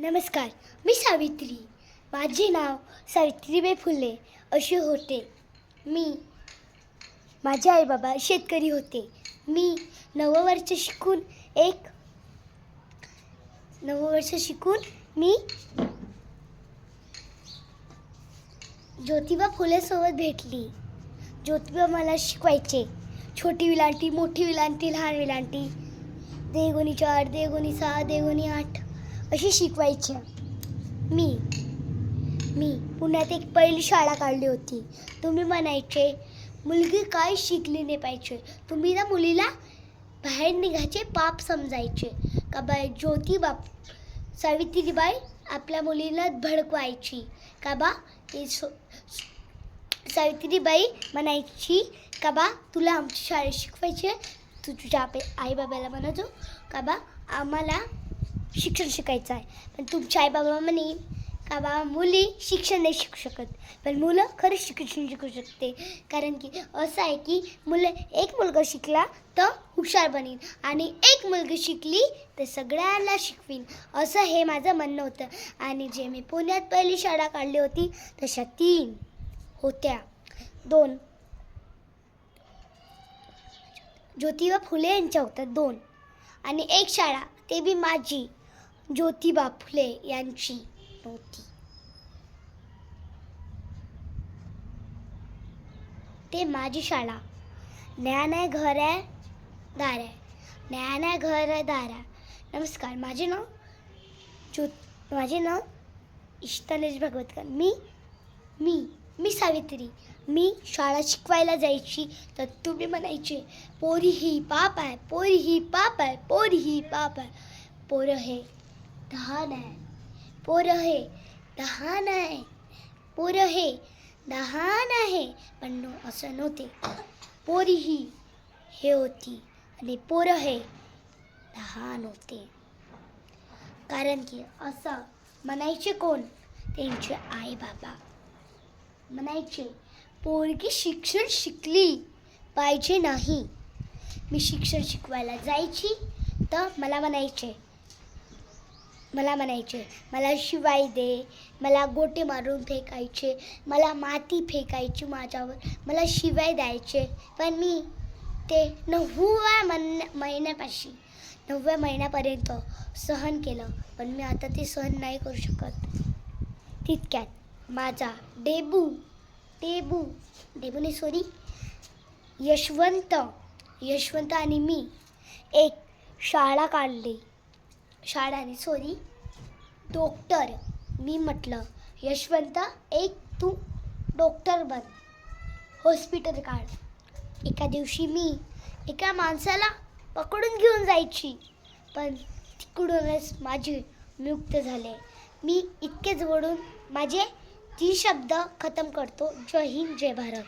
नमस्कार, मी सावित्री. माझे नाव सावित्रीबाई फुले असे होते. माझे आई बाबा शेतकरी होते. मी 9 वर्ष शिकून मी ज्योतिबा फुलेसोबत भेटली. ज्योतिबा मला शिकवायचे. छोटी विलांटी, मोठी विलांटी, लहान विलांटी, 2 गुणी 4, 2 गुणी 6, 2 गुणी 8 अशी शिकवायचे. मी पुण्यात एक पहिली शाळा काढली होती. तुम्ही म्हणायचे मुलगी काय शिकली नाही पाहिजे, तुम्ही ना मुलीला बाहेर निघायचे पाप समजायचे का बाय. ज्योतिबा सावित्रीबाई आपल्या मुलीला भडकवायची का बा. सावित्रीबाई म्हणायची का बा तुला आमची शाळेत शिकवायचे, तू तुझ्या आई बाबाला म्हणायचो का बा आम्हाला शिक्षण शिकायचं आहे. पण तुमचे आई बाबा म्हणे का बा मुली शिक्षण नाही शिकू शकत, पण मुलं खरंच शिक्षण शिकू शकते. कारण की असं आहे की एक मुलगा शिकला तर हुशार बनेल आणि एक मुलगी शिकली तर सगळ्यांना शिकवीन, असं हे माझं म्हणणं होतं. आणि जे मी पुण्यात पहिली शाळा काढली होती तशा 3 होत्या. 2 ज्योतिबा फुले यांच्या होत्या 2 आणि एक शाळा ते बी माझी ज्योतिबा फुले यांची नव्हती. ते माझी शाळा. ज्ञान आहे घर आहे दार आहे, ज्ञान आहे घर आहे दार आहे. नमस्कार, माझे नाव इष्टानेश भगवतकर. मी सावित्री. मी शाळा शिकवायला जायची तर तुम्ही म्हणायचे पोरी ही पाप आहे, पोरी ही पाप आहे, पोरी ही पाप आहे. पोरं हे दहान आहे, पोरं हे दहान आहे, पोरं हे दहान आहे. पण असं नव्हते. पोरी ही हे होती आणि पोरं हे दहान होते. कारण की असं म्हणायचे कोण, त्यांचे आई बाबा म्हणायचे पोरगी शिक्षण शिकली पाहिजे नाही. मी शिक्षण शिकवायला जायची तर मला म्हणायचे मला शिवाय दे, मला गोटे मारून फेकायचे, मला माती फेकायची माझ्यावर, मला शिवाय द्यायचे. पण मी ते 9व्या महिन्यापर्यंत सहन केलं. पण मी आता ते सहन नाही करू शकत. तितक्यात माझा यशवंत आणि मी एक शाळा काढली. डॉक्टर. मी म्हटलं यशवंत एक तू डॉक्टर बन, हॉस्पिटल काढ. एका दिवशी मी एका माणसाला पकडून घेऊन जायची, पण तिकडूनच माझे मुक्त झाले. मी इतकेच बोलून माझे 3 शब्द खतम करतो. जय हिंद, जय भारत.